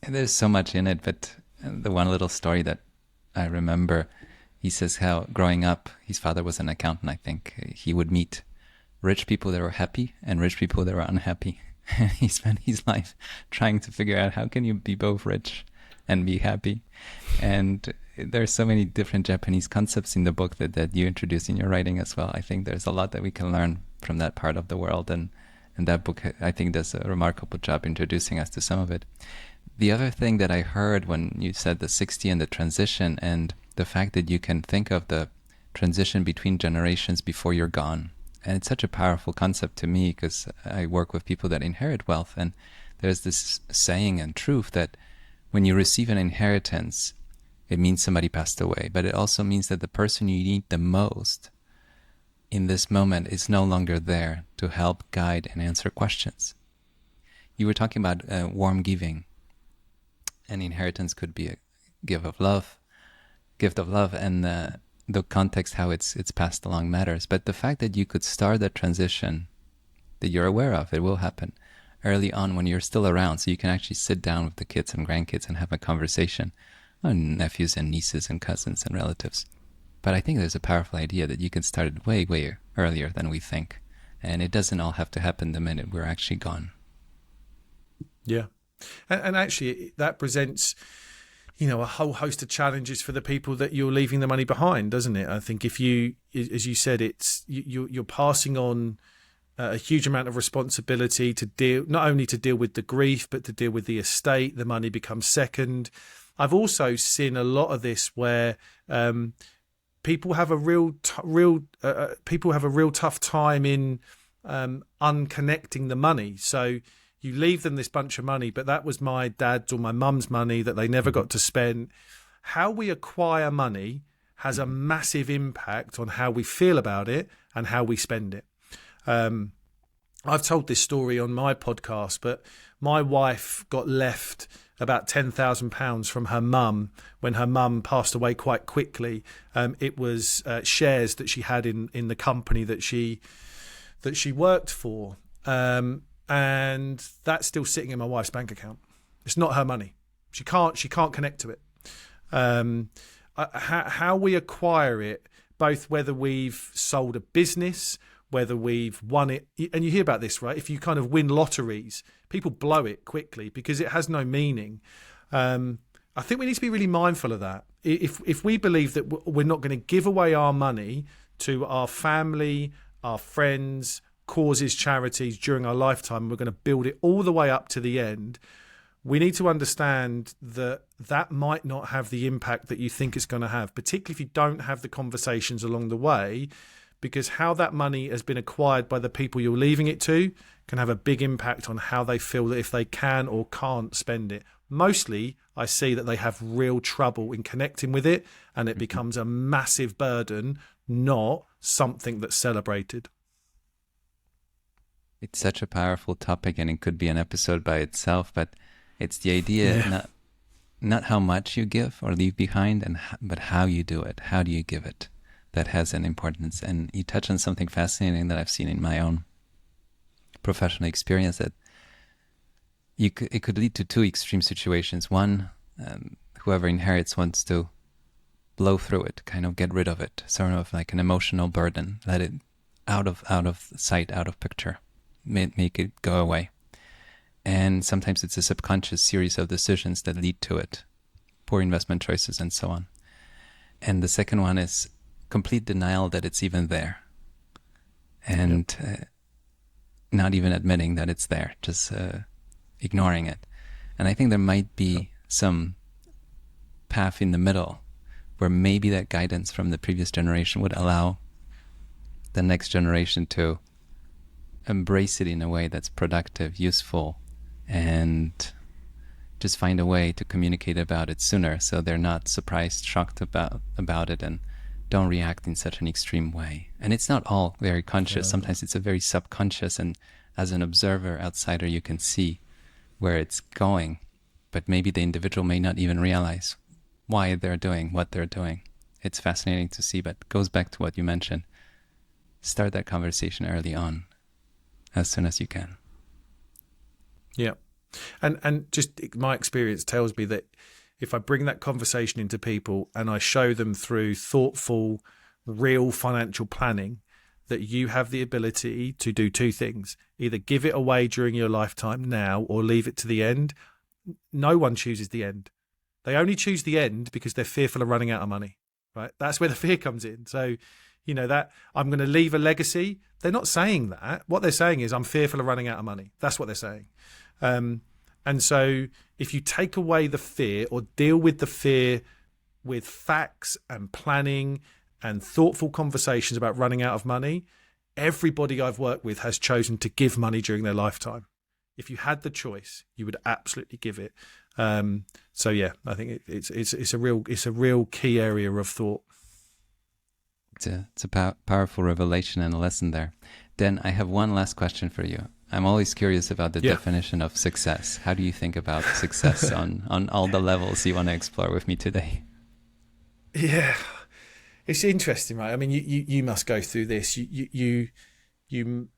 There's so much in it, but the one little story that I remember, he says how growing up, his father was an accountant, I think. He would meet rich people that were happy and rich people that were unhappy. He spent his life trying to figure out how can you be both rich and be happy. And there's so many different Japanese concepts in the book that you introduce in your writing as well. I think there's a lot that we can learn from that part of the world, and And that book, I think, does a remarkable job introducing us to some of it. The other thing that I heard when you said the 60 and the transition, and the fact that you can think of the transition between generations before you're gone. And it's such a powerful concept to me, because I work with people that inherit wealth, and there's this saying and truth that when you receive an inheritance, it means somebody passed away, but it also means that the person you need the most in this moment is no longer there to help guide and answer questions. You were talking about warm giving. An inheritance could be a gift of love, and the context how it's passed along matters. But the fact that you could start that transition, that you're aware of, it will happen early on when you're still around, so you can actually sit down with the kids and grandkids and have a conversation on nephews and nieces and cousins and relatives. But I think there's a powerful idea that you can start it way, way earlier than we think. And it doesn't all have to happen the minute we're actually gone. Yeah. And actually, that presents, a whole host of challenges for the people that you're leaving the money behind, doesn't it? I think if you, as you said, you're passing on a huge amount of responsibility to deal, not only to deal with the grief, but to deal with the estate. The money becomes second. I've also seen a lot of this where people have a real tough time in unconnecting the money. So you leave them this bunch of money, but that was my dad's or my mum's money that they never got to spend. How we acquire money has a massive impact on how we feel about it and how we spend it. I've told this story on my podcast, but my wife got left about £10,000 from her mum when her mum passed away quite quickly. It was shares that she had in the company that she worked for. And that's still sitting in my wife's bank account. It's not her money. She can't connect to it. How we acquire it, both whether we've sold a business, whether we've won it, and you hear about this, right? If you kind of win lotteries, people blow it quickly because it has no meaning. I think we need to be really mindful of that. If we believe that we're not going to give away our money to our family, our friends, causes, charities during our lifetime, we're going to build it all the way up to the end, we need to understand that that might not have the impact that you think it's going to have, particularly if you don't have the conversations along the way, because how that money has been acquired by the people you're leaving it to can have a big impact on how they feel that if they can or can't spend it. Mostly, I see that they have real trouble in connecting with it, and it becomes a massive burden, not something that's celebrated. It's such a powerful topic, and it could be an episode by itself, but it's the idea, not how much you give or leave behind, but how you do it. How do you give it? That has an importance. And you touch on something fascinating that I've seen in my own professional experience, that it could lead to two extreme situations. One, whoever inherits wants to blow through it, kind of get rid of it, sort of like an emotional burden, let it out of sight, out of picture, make it go away. And sometimes it's a subconscious series of decisions that lead to it, poor investment choices and so on. And the second one is complete denial that it's even there, and not even admitting that it's there, just ignoring it. And I think there might be some path in the middle where maybe that guidance from the previous generation would allow the next generation to embrace it in a way that's productive, useful, and just find a way to communicate about it sooner, so they're not surprised, shocked about it, and don't react in such an extreme way. And it's not all very conscious. Sometimes it's a very subconscious, and as an observer, outsider, you can see where it's going, but maybe the individual may not even realize why they're doing what they're doing. It's fascinating to see, but it goes back to what you mentioned. Start that conversation early on, as soon as you can. Yeah. And just my experience tells me that if I bring that conversation into people and I show them through thoughtful, real financial planning, that you have the ability to do two things: either give it away during your lifetime now or leave it to the end. No one chooses the end. They only choose the end because they're fearful of running out of money, right? That's where the fear comes in. So you know, that I'm going to leave a legacy. They're not saying that. What they're saying is I'm fearful of running out of money. That's what they're saying. And so if you take away the fear or deal with the fear with facts and planning and thoughtful conversations about running out of money, everybody I've worked with has chosen to give money during their lifetime. If you had the choice, you would absolutely give it. So yeah, I think it's a real key area of thought. It's a powerful revelation and a lesson there. Dan, I have one last question for you. I'm always curious about the definition of success. How do you think about success on all the levels you want to explore with me today? Yeah, it's interesting, right? I mean, you must go through this. You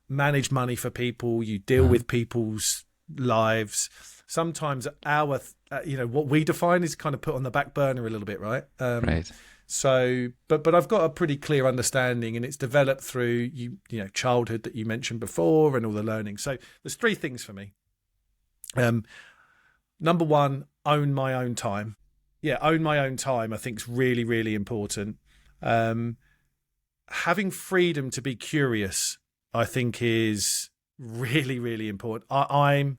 manage money for people. You deal with people's lives. Sometimes what we define is kind of put on the back burner a little bit, right? Right. So, but I've got a pretty clear understanding, and it's developed through childhood that you mentioned before, and all the learning. So there's three things for me. Number one, own my own time. Yeah, own my own time, I think, is really, really important. Having freedom to be curious, I think, is really, really important. I'm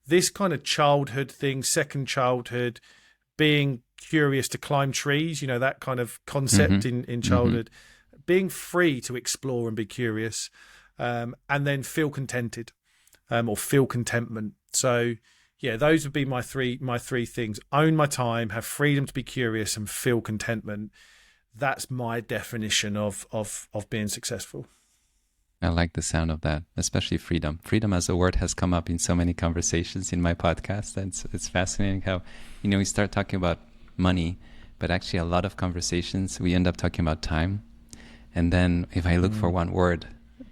this kind of childhood thing, second childhood, being curious to climb trees, that kind of concept in childhood, being free to explore and be curious, and then feel contented, or feel contentment. So yeah, those would be my three things: own my time, have freedom to be curious, and feel contentment. That's my definition of being successful. I like the sound of that, especially freedom. Freedom as a word has come up in so many conversations in my podcast. And it's fascinating how, we start talking about money, but actually a lot of conversations, we end up talking about time. And then if I look for one word,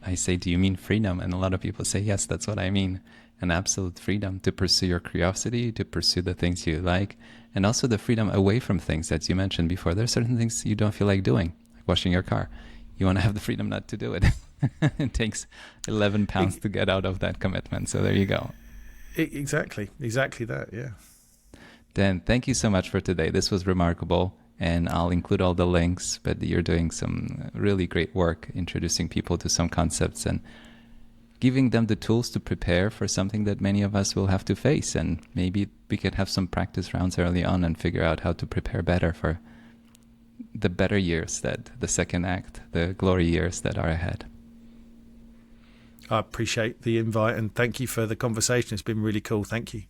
I say, do you mean freedom? And a lot of people say, yes, that's what I mean. An absolute freedom to pursue your curiosity, to pursue the things you like, and also the freedom away from things that you mentioned before. There are certain things you don't feel like doing, like washing your car. You want to have the freedom not to do it. It takes 11 pounds to get out of that commitment. So there you go. Exactly that, yeah. Dan, thank you so much for today. This was remarkable, and I'll include all the links, but you're doing some really great work introducing people to some concepts and giving them the tools to prepare for something that many of us will have to face. And maybe we could have some practice rounds early on and figure out how to prepare better for the better years, that the second act, the glory years that are ahead. I appreciate the invite, and thank you for the conversation. It's been really cool. Thank you.